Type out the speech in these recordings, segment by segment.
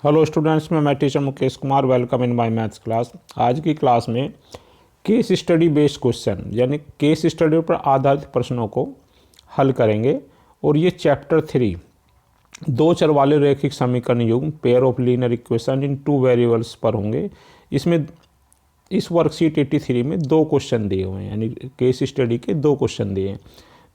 Hello students, मैं teacher Mukesh Kumar. Welcome in my maths class. आज की क्लास में केस स्टडी बेस्ड क्वेश्चन यानी केस स्टडी पर आधारित प्रश्नों को हल करेंगे। और ये चैप्टर 3 दो चर वाले रैखिक समीकरण युग्म pair of linear equation in two variables पर होंगे। इसमें इस वर्कशीट 83 में दो क्वेश्चन दिए हुए हैं, यानी केस स्टडी के दो क्वेश्चन दिए हैं।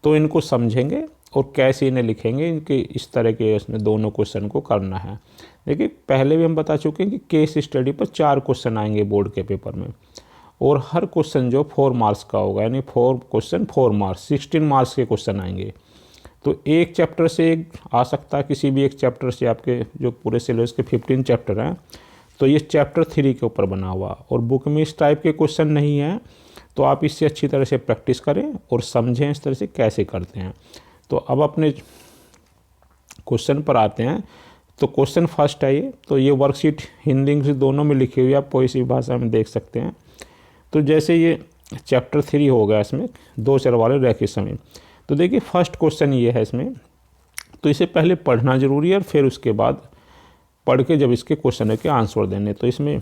तो इनको समझेंगे और कैसे इन्हें लिखेंगे, इनके इस तरह के इसमें दोनों क्वेश्चन को करना है। देखिए, पहले भी हम बता चुके हैं कि केस स्टडी पर 4 क्वेश्चन आएंगे बोर्ड के पेपर में, और हर क्वेश्चन जो 4 मार्क्स का होगा, यानी 4 क्वेश्चन 4 मार्क्स, 16 मार्क्स के क्वेश्चन आएंगे। तो एक चैप्टर से एक आ सकता है, किसी भी एक चैप्टर से। आपके जो पूरे सिलेबस के 15 चैप्टर हैं, तो ये चैप्टर 3 के ऊपर बना हुआ, और बुक में इस टाइप के क्वेश्चन नहीं हैं। तो आप इससे अच्छी तरह से प्रैक्टिस करें और समझें इस तरह से कैसे करते हैं। तो अब अपने क्वेश्चन पर आते हैं। तो क्वेश्चन फर्स्ट है ये। तो ये वर्कशीट हिंदी इंग्लिश दोनों में लिखी हुई है, आप कोई सी भाषा में देख सकते हैं। तो जैसे ये चैप्टर 3 हो गया, इसमें दो चर वाले रैखिक समीकरण। तो देखिए, फर्स्ट क्वेश्चन ये है इसमें। तो इसे पहले पढ़ना जरूरी है और फिर उसके बाद पढ़ के जब इसके क्वेश्चन के आंसर देने। तो इसमें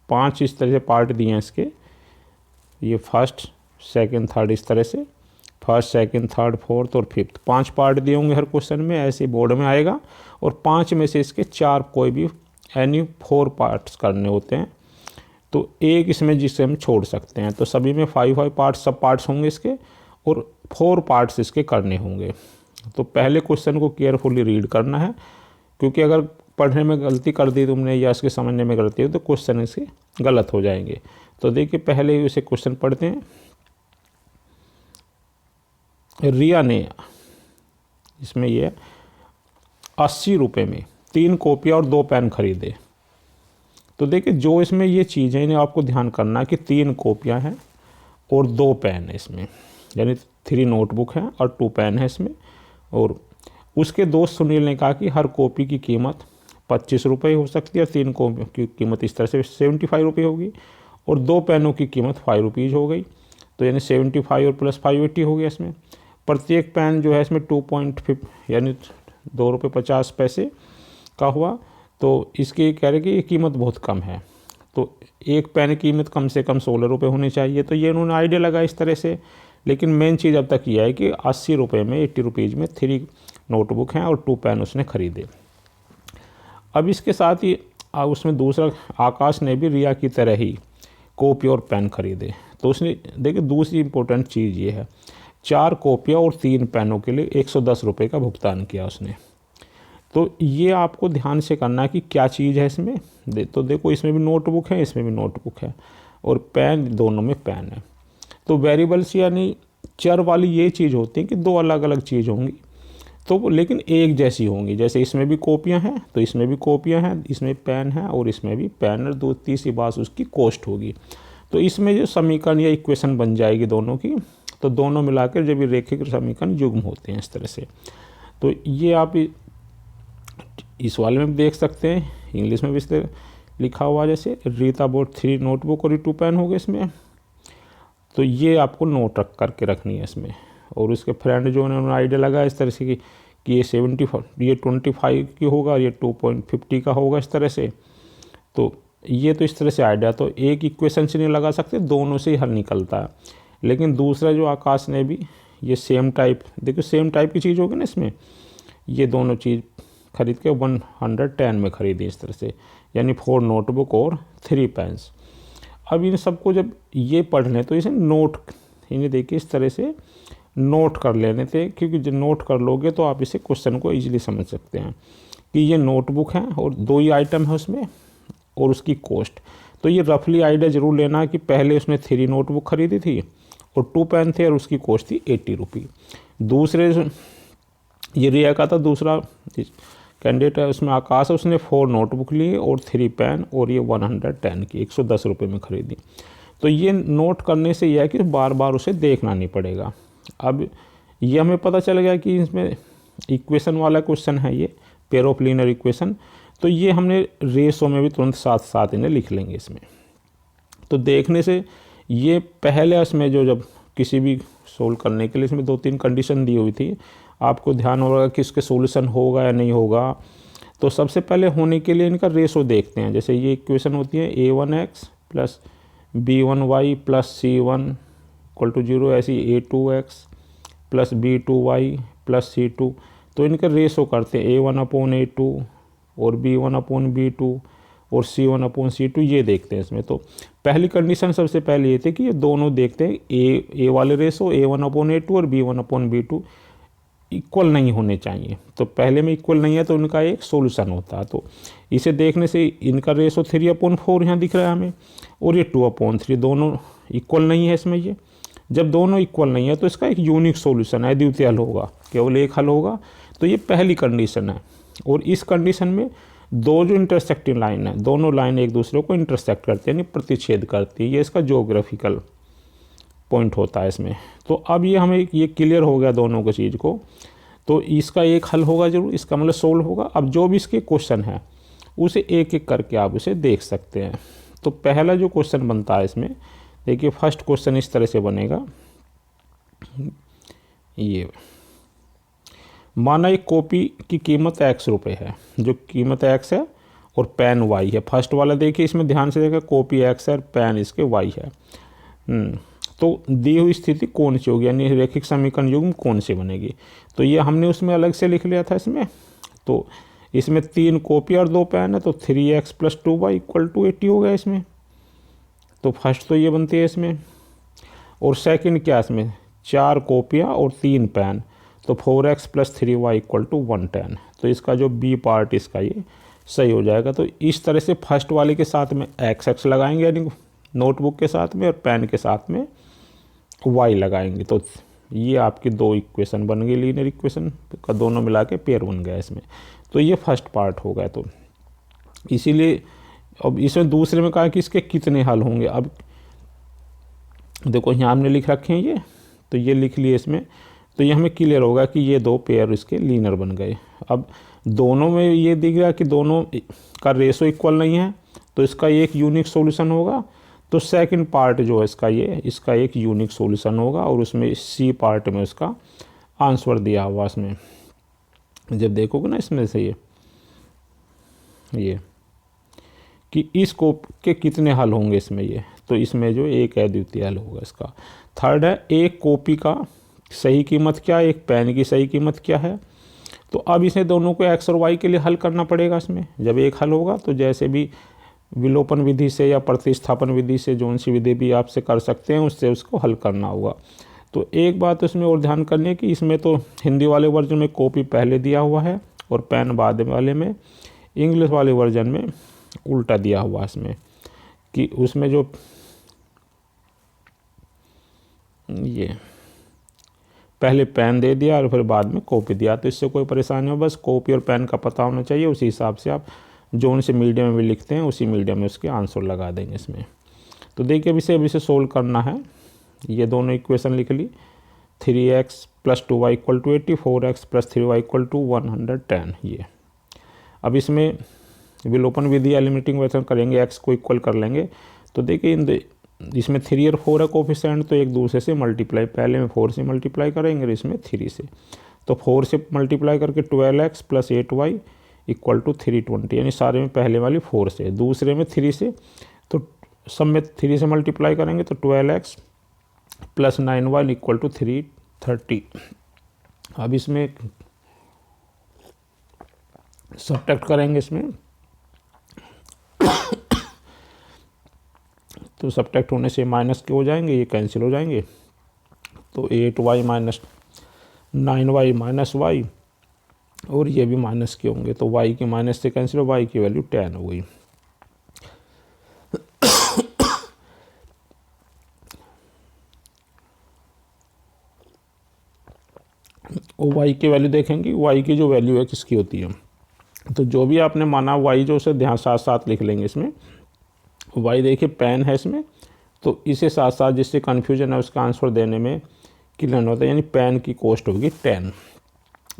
5 इस तरह से पार्ट दिए हैं इसके। ये फर्स्ट, सेकंड, थर्ड, इस तरह से फर्स्ट, सेकंड, थर्ड, फोर्थ और फिफ्थ 5 पार्ट दिए होंगे हर क्वेश्चन में, ऐसे बोर्ड में आएगा। और 5 में से इसके 4 कोई भी यानी 4 पार्ट्स करने होते हैं। तो एक इसमें जिसे हम छोड़ सकते हैं। तो सभी में 5 पार्ट्स, सब पार्ट्स होंगे इसके, और 4 पार्ट्स इसके करने होंगे। तो पहले क्वेश्चन को केयरफुली रीड करना है, क्योंकि अगर पढ़ने में गलती कर दी तुमने या इसके समझने में गलती हो तो क्वेश्चन इसके गलत हो जाएंगे। तो देखिए, पहले ही इसे क्वेश्चन पढ़ते हैं। रिया ने, इसमें ये 80 रुपये में 3 कॉपियाँ और 2 पेन खरीदे। तो देखिए, जो इसमें ये चीज़ें इन्हें आपको ध्यान करना है कि 3 कॉपियाँ हैं और 2 पेन है इसमें, यानी 3 नोटबुक हैं और 2 पेन है इसमें। और उसके दोस्त सुनील ने कहा कि हर कॉपी की कीमत 25 रुपये हो सकती है, 3 कॉपी की कीमत इस तरह से 75 रुपये होगी, और 2 पेनों की कीमत 5 रुपीज़ हो गई। तो यानी 75 और प्लस 5 80 हो गया इसमें। प्रत्येक पेन जो है इसमें 2.5 यानी 2 रुपये 50 पैसे का हुआ। तो इसकी कह रहे कि ये कीमत बहुत कम है, तो एक पेन की कीमत कम से कम 16 रुपये होनी चाहिए। तो ये उन्होंने आइडिया लगा इस तरह से। लेकिन मेन चीज़ अब तक ये है कि 80 रुपये में 80 रुपीज़ में 3 नोटबुक हैं और 2 पेन उसने खरीदे। अब इसके साथ ही उसमें दूसरा, आकाश ने भी रिया की तरह ही कॉपी और पेन खरीदे। तो उसने देखिए, दूसरी इंपॉर्टेंट चीज़ ये है, 4 कॉपियाँ और 3 पेनों के लिए 110 रुपये का भुगतान किया उसने। तो ये आपको ध्यान से करना है कि क्या चीज़ है इसमें। तो देखो, इसमें भी नोटबुक है, इसमें भी नोटबुक है, और पेन, दोनों में पेन है। तो वेरिएबल्स यानी चर वाली ये चीज़ होती है कि 2 अलग अलग चीज़ होंगी, तो लेकिन एक जैसी होंगी। जैसे इसमें भी कॉपियाँ हैं तो इसमें भी कॉपियाँ हैं, इसमें पेन है और इसमें भी पेन, और दो तीसरी बात उसकी कॉस्ट होगी। तो इसमें जो समीकरण या इक्वेशन बन जाएगी दोनों की, तो दोनों मिलाकर जब ये रैखिक समीकरण युग्म होते हैं इस तरह से। तो ये आप इस वाले में देख सकते हैं, इंग्लिश में भी इस तरह लिखा हुआ, जैसे रीता बोर्ड 3 नोटबुक और 2 पेन हो गए इसमें। तो ये आपको नोट रख करके रखनी है इसमें। और उसके फ्रेंड जो उन्होंने आइडिया लगा इस तरह से कि ये 75, ये 25 की होगा, ये 2.50 का होगा, इस तरह से। तो ये तो इस तरह से आइडिया, तो एक इक्वेशन से नहीं लगा सकते, दोनों से ही हल निकलता है। लेकिन दूसरा जो आकाश ने भी ये सेम टाइप, देखो सेम टाइप की चीज़ होगी ना इसमें, ये दोनों चीज़ खरीद के 110 में खरीदी इस तरह से, यानी 4 नोटबुक और 3 पेन्स। अब इन सबको जब ये पढ़ लें तो इसे नोट, इन्हें देखिए इस तरह से नोट कर लेने थे, क्योंकि जब नोट कर लोगे तो आप इसे क्वेश्चन को ईजिली समझ सकते हैं कि ये नोटबुक है और 2 ही आइटम है उसमें और उसकी कॉस्ट। तो ये रफली आइडिया ज़रूर लेना कि पहले उसने 3 नोटबुक खरीदी थी और 2 पेन थे और उसकी कॉस्ट थी 80 रुपये। दूसरे ये रिया का था, दूसरा कैंडिडेट है उसमें आकाश है, उसने 4 नोटबुक लिए और 3 पेन, और ये 110 की 110 रुपये में खरीदी। तो ये नोट करने से यह है कि बार बार उसे देखना नहीं पड़ेगा। अब ये हमें पता चल गया कि इसमें इक्वेशन वाला क्वेश्चन है ये, पेयर ऑफ लीनियर इक्वेशन। तो ये हमने रेशो में भी तुरंत साथ साथ इन्हें लिख लेंगे इसमें। तो देखने से ये पहले इसमें जो जब किसी भी सोल्व करने के लिए इसमें 2-3 कंडीशन दी हुई थी, आपको ध्यान होगा कि इसके सॉल्यूशन होगा या नहीं होगा। तो सबसे पहले होने के लिए इनका रेशो देखते हैं। जैसे ये इक्वेशन होती है a1x plus b1y plus c1 equal to 0, ऐसी a2x plus b2y plus c2। तो इनका रेशो करते हैं a1/a2 और b1/b2 और c1/c2, ये देखते हैं इसमें। तो पहली कंडीशन सबसे पहले ये थी कि ये दोनों देखते हैं ए वाले रेशो a1/a2 और b1/b2 इक्वल नहीं होने चाहिए। तो पहले में इक्वल नहीं है तो उनका एक सोल्यूशन होता है। तो इसे देखने से इनका रेशो 3/4 यहाँ दिख रहा है हमें, और ये 2/3, दोनों इक्वल नहीं है इसमें। ये जब दोनों इक्वल नहीं है तो इसका एक यूनिक सोल्यूशन है, अद्वितीय हल होगा, केवल एक हल होगा। तो ये पहली कंडीशन है। और इस कंडीशन में दो जो इंटरसेक्टिंग लाइन है, दोनों लाइन एक दूसरे को इंटरसेक्ट करती है, यानी प्रतिच्छेद करती है। ये इसका ज्योग्राफिकल पॉइंट होता है इसमें। तो अब ये हमें ये क्लियर हो गया दोनों की चीज़ को। तो इसका एक हल होगा जरूर, इसका मतलब सोल्व होगा। अब जो भी इसके क्वेश्चन है उसे एक एक करके आप उसे देख सकते हैं। तो पहला जो क्वेश्चन बनता है इसमें, देखिए फर्स्ट क्वेश्चन इस तरह से बनेगा। ये माना एक कॉपी की कीमत x रुपये है, जो कीमत x है और पेन y है। फर्स्ट वाला देखिए, इसमें ध्यान से देखिए, कॉपी x है और पेन इसके y है। तो दी हुई स्थिति कौन सी होगी, यानी रैखिक समीकरण युग्म कौन सी बनेगी। तो ये हमने उसमें अलग से लिख लिया था इसमें। तो इसमें 3 कॉपी और 2 पेन है, तो 3x + 2y = 80 हो गया इसमें। तो फर्स्ट तो ये बनती है इसमें। और सेकंड क्या इसमें, 4 कॉपियाँ और 3 पेन, तो 4x + 3y = 110। तो इसका जो बी पार्ट इसका ये सही हो जाएगा। तो इस तरह से फर्स्ट वाले के साथ में x लगाएंगे, यानी नोटबुक के साथ में, और पेन के साथ में y लगाएंगे। तो ये आपकी 2 इक्वेशन बन गई, लीनियर इक्वेशन का दोनों मिला के पेयर बन गया इसमें। तो ये फर्स्ट पार्ट हो गया। तो इसीलिए अब इसमें दूसरे में कहा कि इसके कितने हल होंगे। अब देखो यहाँ हमने लिख रखे हैं ये, तो ये लिख लिए इसमें। तो ये हमें क्लियर होगा कि ये 2 पेयर इसके लीनियर बन गए। अब दोनों में ये दिख गया कि दोनों का रेशो इक्वल नहीं है, तो इसका एक यूनिक सॉल्यूशन होगा। तो सेकंड पार्ट जो है इसका, ये इसका एक यूनिक सॉल्यूशन होगा, और उसमें सी पार्ट में उसका आंसर दिया हुआ इसमें। जब देखोगे ना इसमें से ये कि इस कोप के कितने हल होंगे इसमें, ये तो इसमें जो एक अद्वितीय हल होगा इसका। थर्ड है, एक कॉपी का सही कीमत क्या है, एक पेन की सही कीमत क्या है। तो अब इसे दोनों को x और y के लिए हल करना पड़ेगा इसमें। जब एक हल होगा तो जैसे भी विलोपन विधि से या प्रतिस्थापन विधि से, जो सी विधि भी आपसे कर सकते हैं, उससे उसको हल करना होगा। तो एक बात इसमें और ध्यान करनी है कि इसमें तो हिंदी वाले वर्जन में कॉपी पहले दिया हुआ है और पेन बाद वाले में। इंग्लिश वाले वर्जन में उल्टा दिया हुआ इसमें, कि उसमें जो ये पहले पेन दे दिया और फिर बाद में कॉपी दिया। तो इससे कोई परेशानी हो, बस कॉपी और पेन का पता होना चाहिए। उसी हिसाब से आप जो उनसे मीडियम में भी लिखते हैं, उसी मीडियम में उसके आंसर लगा देंगे इसमें। तो देखिए अब इसे सोल्व करना है। ये दोनों इक्वेशन लिख ली, 3x + 2y = 80, 4x + 3y = 110। ये अब इसमें विलोपन विधि या लिमिटिंग मेथड करेंगे, x को इक्वल कर लेंगे। तो देखिए इसमें 3 और 4 है कोफिशिएंट, तो एक दूसरे से मल्टीप्लाई, पहले में 4 से मल्टीप्लाई करेंगे और इसमें 3 से। तो 4 से मल्टीप्लाई करके 12x + 8y = 320, यानी सारे में पहले वाली 4 से, दूसरे में 3 से। तो सब में 3 से मल्टीप्लाई करेंगे तो 12x + 9y = 330। अब इसमें सब्ट्रैक्ट करेंगे इसमें, तो सब्ट्रैक्ट होने से माइनस के हो जाएंगे, ये कैंसिल हो जाएंगे। तो 8y - 9y - y, और ये भी माइनस के होंगे। तो y की माइनस से कैंसिल हो, y की वैल्यू 10 हो गई। और y की वैल्यू देखेंगे, y की जो वैल्यू है किसकी होती है। तो जो भी आपने माना y जो उसे ध्यान साथ साथ लिख लेंगे इसमें। y देखिए पेन है इसमें, तो इसे साथ साथ जिससे कन्फ्यूजन है उसका आंसर देने में क्लियर होता है, यानी पेन की कॉस्ट होगी 10।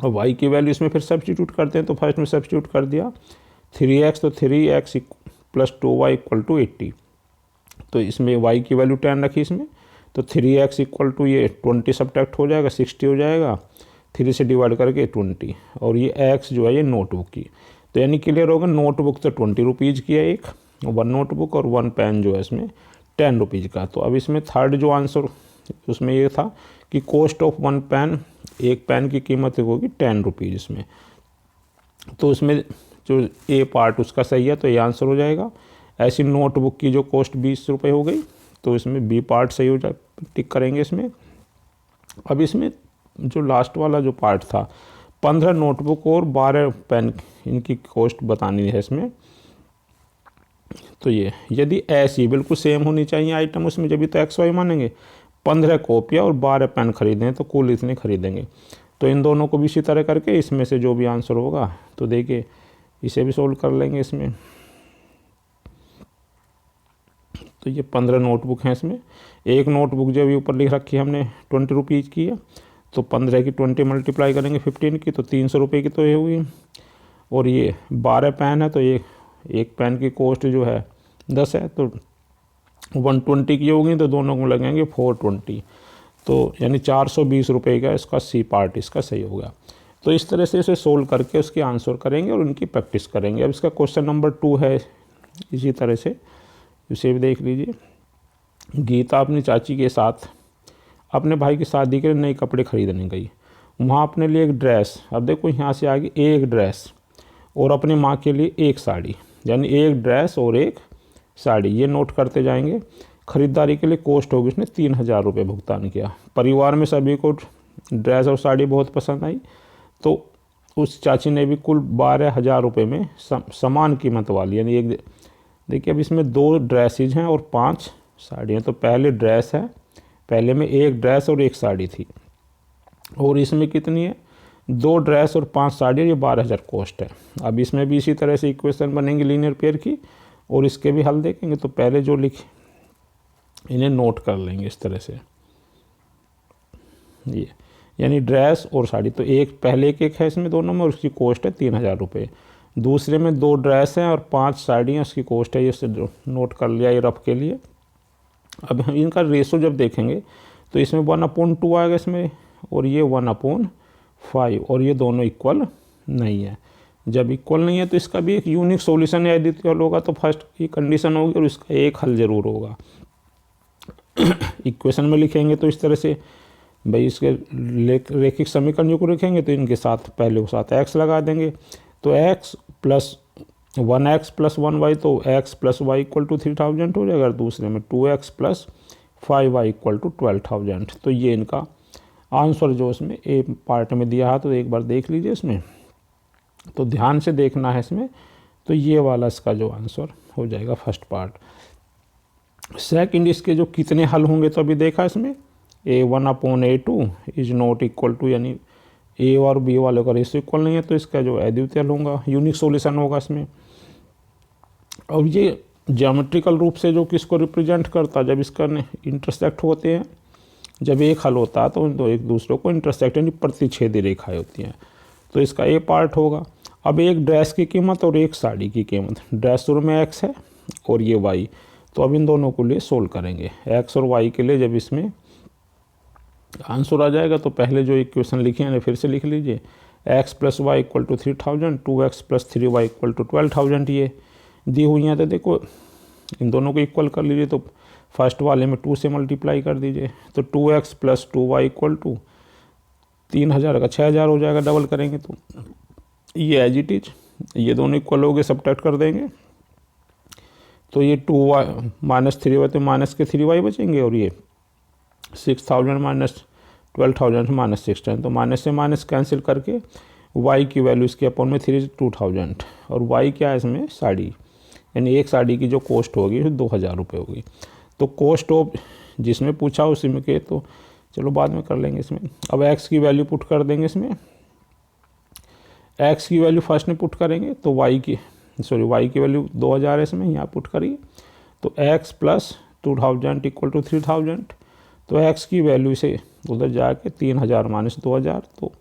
और y की वैल्यू इसमें फिर सब्स्टिट्यूट करते हैं। तो फर्स्ट में सब्स्टिट्यूट कर दिया 3x, तो 3x + 2y = 80। तो इसमें y की वैल्यू 10 रखी इसमें, तो 3x = ये 20 सब्ट्रैक्ट हो जाएगा, 60 हो जाएगा, 3 से डिवाइड करके 20। और ये x जो है ये नोटबुक की, तो यानी क्लियर होगा। नोटबुक तो 20 रुपीज़ की है एक, 1 नोटबुक, और 1 पेन जो है इसमें 10 रुपीज़ का। तो अब इसमें थर्ड जो आंसर उसमें ये था कि कॉस्ट ऑफ 1 पेन, एक पेन की कीमत होगी 10 रुपीज़ इसमें। तो उसमें जो ए पार्ट उसका सही है तो ये आंसर हो जाएगा। ऐसी नोटबुक की जो कॉस्ट 20 रुपये हो गई तो इसमें बी पार्ट सही हो जाए, टिक करेंगे इसमें। अब इसमें जो लास्ट वाला जो पार्ट था 15 नोटबुक और 12 पेन, इनकी कॉस्ट बतानी है इसमें। तो ये यदि ऐसी बिल्कुल सेम होनी चाहिए आइटम उसमें, जब भी तो एक्स वाई मानेंगे। 15 कॉपियाँ और 12 पेन खरीदें तो कुल इतने खरीदेंगे। तो इन दोनों को भी इसी तरह करके इसमें से जो भी आंसर होगा तो देखिए इसे भी सोल्व कर लेंगे इसमें। तो ये 15 नोटबुक हैं इसमें। एक नोटबुक जो भी ऊपर लिख रखी है हमने 20 रुपीज़ की है, तो 15 की 20 मल्टीप्लाई करेंगे 15 की तो 300 रुपये की तो ये हुई। और ये 12 पेन है तो ये एक पेन की कॉस्ट जो है 10 है, तो 120 की होगी तो दोनों को लगेंगे 420, तो यानी 420 रुपये का इसका सी पार्ट इसका सही होगा। तो इस तरह से इसे सोल्व करके उसके आंसर करेंगे और उनकी प्रैक्टिस करेंगे। अब इसका क्वेश्चन नंबर 2 है इसी तरह से, इसे भी देख लीजिए। गीता अपनी चाची के साथ अपने भाई की शादी के लिए नए कपड़े खरीदने गई। वहाँ अपने लिए एक ड्रेस, अब देखो यहाँ से आगे एक ड्रेस, और अपनी माँ के लिए एक साड़ी, यानी एक ड्रेस और एक साड़ी, ये नोट करते जाएंगे। ख़रीदारी के लिए कॉस्ट होगी उसने 3000 रुपये भुगतान किया। परिवार में सभी को ड्रेस और साड़ी बहुत पसंद आई, तो उस चाची ने भी कुल 12,000 रुपये में समान कीमत वाली, यानी एक, देखिए अब इसमें 2 ड्रेसेज हैं और 5 साड़ियाँ। तो पहले ड्रेस है, पहले में एक ड्रेस और एक साड़ी थी, और इसमें कितनी है 2 ड्रेस और 5 साड़ी, ये 12,000 कॉस्ट है। अब इसमें भी इसी तरह से इक्वेशन बनेंगी लीनियर पेयर की, और इसके भी हल देखेंगे। तो पहले जो लिखे इन्हें नोट कर लेंगे इस तरह से, ये यानी ड्रेस और साड़ी, तो एक पहले एक है इसमें दोनों में, और उसकी कॉस्ट है 3000 रुपये। दूसरे में 2 ड्रेस हैं और 5 साड़ियाँ, उसकी कॉस्ट है, ये जो नोट कर लिया ये रफ के लिए। अब हम इनका रेशो जब देखेंगे तो इसमें 1/2 आएगा इसमें, और ये 1/5, और ये दोनों इक्वल नहीं है। जब इक्वल नहीं है तो इसका भी एक यूनिक सॉल्यूशन या एडिटिव होगा, तो फर्स्ट की कंडीशन होगी और इसका एक हल ज़रूर होगा। इक्वेशन में लिखेंगे तो इस तरह से भाई, इसके रेखिक समीकरण जो को लिखेंगे तो इनके साथ पहले के साथ x लगा देंगे, तो x plus 1x plus 1y, तो x plus Y equal to 3000 हो जाएगा। दूसरे में 2x plus 5y equal to 12,000। तो ये इनका आंसर जो इसमें ए पार्ट में दिया है, तो एक बार देख लीजिए इसमें, तो ध्यान से देखना है इसमें। तो ये वाला इसका जो आंसर हो जाएगा फर्स्ट पार्ट। सेकंड इसके जो कितने हल होंगे तो अभी देखा इसमें, a1/a2 is not equal to, यानी ए और बी वाले का रेशो इक्वल नहीं है, तो इसका जो अद्वितीय हल होगा, यूनिक सॉल्यूशन होगा इसमें। अब ये ज्योमेट्रिकल रूप से जो किसको रिप्रेजेंट करता है, जब इसका इंटरसेक्ट होते हैं, जब एक हल होता है तो उन दो एक दूसरे को इंटरसेक्ट यानी प्रतिच्छेदी रेखाएं होती हैं, तो इसका ए पार्ट होगा। अब एक ड्रेस की कीमत और एक साड़ी की कीमत, ड्रेस शुरू में एक्स है और ये वाई, तो अब इन दोनों को लिए सोल्व करेंगे। एक्स और वाई के लिए जब इसमें आंसर आ जाएगा तो पहले जो इक्वेशन लिखी है फिर से लिख लीजिए। X plus Y equal to 3000, 2x plus 3y equal to 12,000 ये दी हुई हैं। तो देखो इन दोनों को इक्वल कर लीजिए, तो फर्स्ट वाले में 2 से मल्टीप्लाई कर दीजिए, तो 2x plus 2y equal to 3000 का 6000 हो जाएगा, डबल करेंगे तो ये एज इट इज, ये दोनों इक्वल हो गए, सबट्रैक्ट कर देंगे तो ये 2y माइनस 3y, तो माइनस के 3y बचेंगे, और ये 6000 माइनस 12,000 माइनस 16, तो माइनस से माइनस कैंसिल करके y की वैल्यू इसके अपॉन में 3 2000, और y क्या है इसमें साड़ी, यानी एक साड़ी की जो कॉस्ट होगी 2000 रुपये होगी। तो कॉस्ट ऑफ जिसमें पूछा उसी में के, तो चलो बाद में कर लेंगे इसमें। अब x की वैल्यू पुट कर देंगे इसमें, x की वैल्यू फर्स्ट में पुट करेंगे तो y की वैल्यू 2000 है इसमें, यहाँ पुट करिए, तो x प्लस 2000 इक्वल टू 3000, तो x की वैल्यू से उधर जाके 3000 माइनस 2000, तो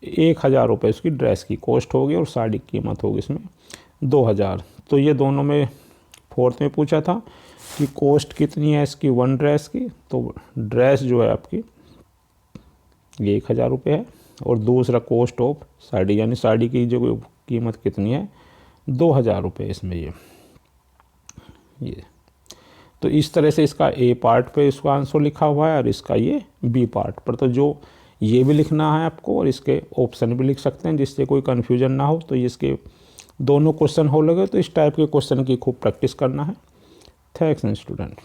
1000 रुपये उसकी ड्रेस की कॉस्ट होगी और साड़ी की कीमत होगी इसमें 2000। तो ये दोनों में फोर्थ में पूछा था कि कॉस्ट कितनी है इसकी 1 ड्रेस की, तो ड्रेस जो है आपकी ये 1000 रुपये है, और दूसरा कॉस्ट ऑफ साड़ी, यानी साड़ी की जो कीमत कितनी है 2,000 रुपये इसमें ये। तो इस तरह से इसका ए पार्ट पे इसका आंसर लिखा हुआ है और इसका ये बी पार्ट पर। तो जो ये भी लिखना है आपको और इसके ऑप्शन भी लिख सकते हैं जिससे कोई कन्फ्यूजन ना हो। तो इसके दोनों क्वेश्चन हो लगे। तो इस टाइप के क्वेश्चन की खूब प्रैक्टिस करना है। Thanks student.